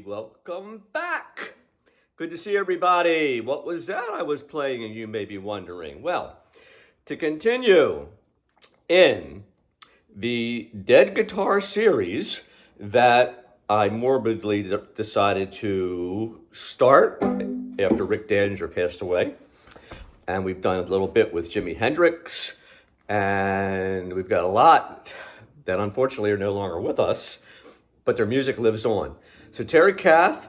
Welcome back. Good to see everybody. What was that I was playing, and you may be wondering? Well, to continue in the Dead Guitar series that I morbidly decided to start after Rick Danger passed away. And we've done a little bit with Jimi Hendrix, and we've got a lot that unfortunately are no longer with us, but their music lives on. So Terry Kath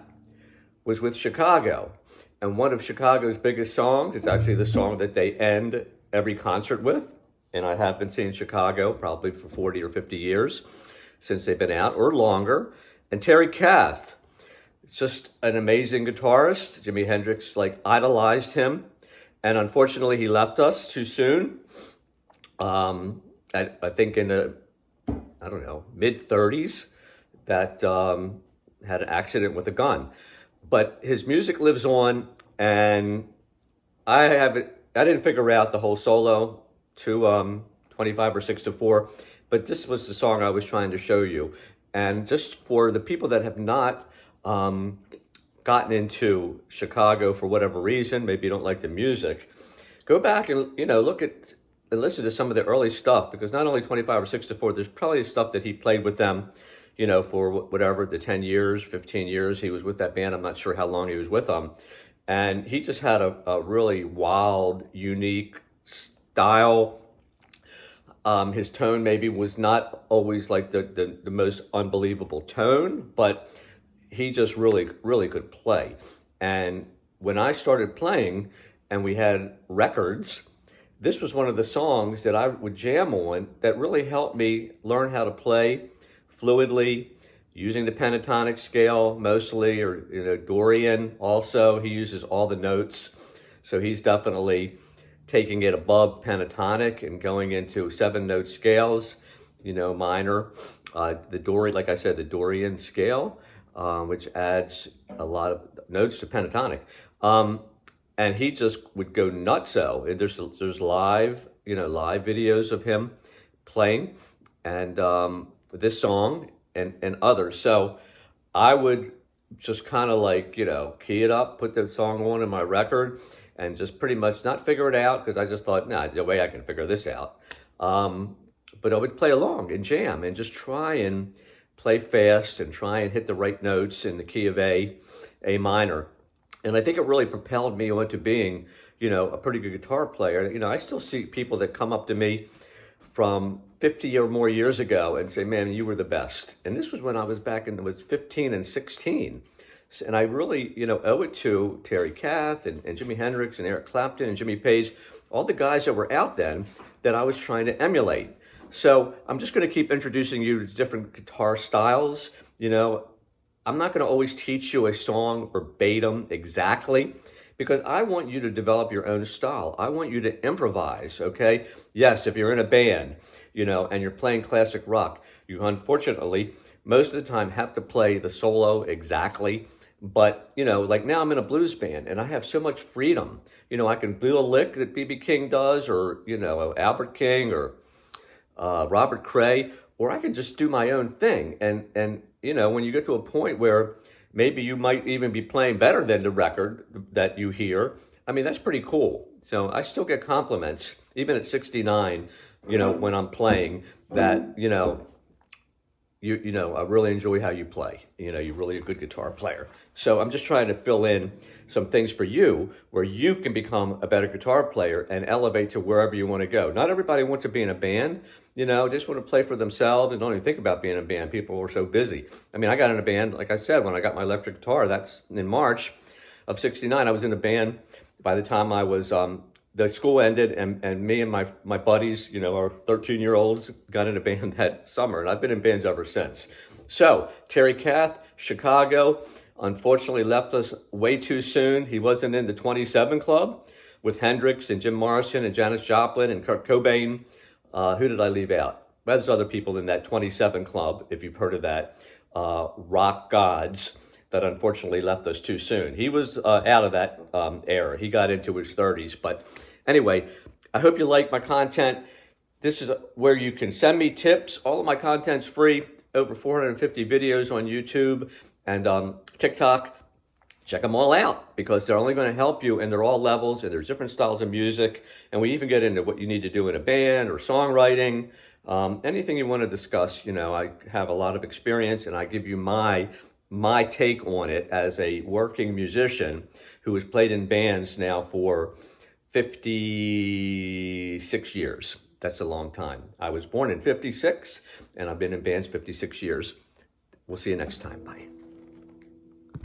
was with Chicago, and one of Chicago's biggest songs is actually the song that they end every concert with. And I have been seeing Chicago probably for 40 or 50 years since they've been out, or longer. And Terry Kath, just an amazing guitarist. Jimi Hendrix idolized him, and unfortunately he left us too soon. I think in the, mid-30s, that had an accident with a gun. But his music lives on, and I didn't figure out the whole solo to 25 or 6/4, but this was the song I was trying to show you. And just for the people that have not gotten into Chicago for whatever reason, maybe you don't like the music, go back and look at and listen to some of the early stuff, because not only 25 or 6/4, there's probably stuff that he played with them, for whatever, the 10 years, 15 years he was with that band. I'm not sure how long he was with them. And he just had a really wild, unique style. His tone maybe was not always like the most unbelievable tone, but he just really, really could play. And when I started playing and we had records, this was one of the songs that I would jam on that really helped me learn how to play fluidly, using the pentatonic scale mostly, or Dorian also. He uses all the notes, so he's definitely taking it above pentatonic and going into 7-note scales, minor. The Dorian, like I said, the Dorian scale, which adds a lot of notes to pentatonic. And he just would go nutso. And there's live videos of him playing, and this song and others. So I would just kind of key it up, put the song on in my record, and just pretty much not figure it out, because I just thought, nah, no way I can figure this out. But I would play along and jam and just try and play fast and try and hit the right notes in the key of A minor. And I think it really propelled me onto being, a pretty good guitar player. I still see people that come up to me from 50 or more years ago and say, man, you were the best. And this was when I was was 15 and 16. And I really, owe it to Terry Kath and Jimi Hendrix and Eric Clapton and Jimmy Page, all the guys that were out then that I was trying to emulate. So I'm just going to keep introducing you to different guitar styles. I'm not going to always teach you a song verbatim exactly, because I want you to develop your own style. I want you to improvise, okay? Yes, if you're in a band, and you're playing classic rock, you unfortunately, most of the time, have to play the solo exactly. But, like now I'm in a blues band, and I have so much freedom. I can do a lick that B.B. King does, or, Albert King, or Robert Cray, or I can just do my own thing. And when you get to a point where maybe you might even be playing better than the record that you hear, that's pretty cool. So I still get compliments, even at 69, when I'm playing, that, I really enjoy how you play. You're really a good guitar player. So I'm just trying to fill in some things for you where you can become a better guitar player and elevate to wherever you want to go. Not everybody wants to be in a band, just want to play for themselves and don't even think about being in a band. People are so busy. I got in a band, like I said, when I got my electric guitar, that's in March of 69. I was in a band by the time I was, the school ended, and me and my buddies, our 13-year-olds, got in a band that summer, and I've been in bands ever since. So, Terry Kath, Chicago, unfortunately left us way too soon. He wasn't in the 27 Club with Hendrix and Jim Morrison and Janis Joplin and Kurt Cobain. Who did I leave out? Well, there's other people in that 27 Club, if you've heard of that, rock gods that unfortunately left us too soon. He was out of that era. He got into his 30s. But anyway, I hope you like my content. This is where you can send me tips. All of my content's free. Over 450 videos on YouTube and TikTok. Check them all out because they're only going to help you, and they're all levels, and there's different styles of music. And we even get into what you need to do in a band or songwriting. Anything you want to discuss, I have a lot of experience, and I give you my take on it as a working musician who has played in bands now for 56 years. That's a long time. I was born in 56, and I've been in bands 56 years. We'll see you next time. Bye.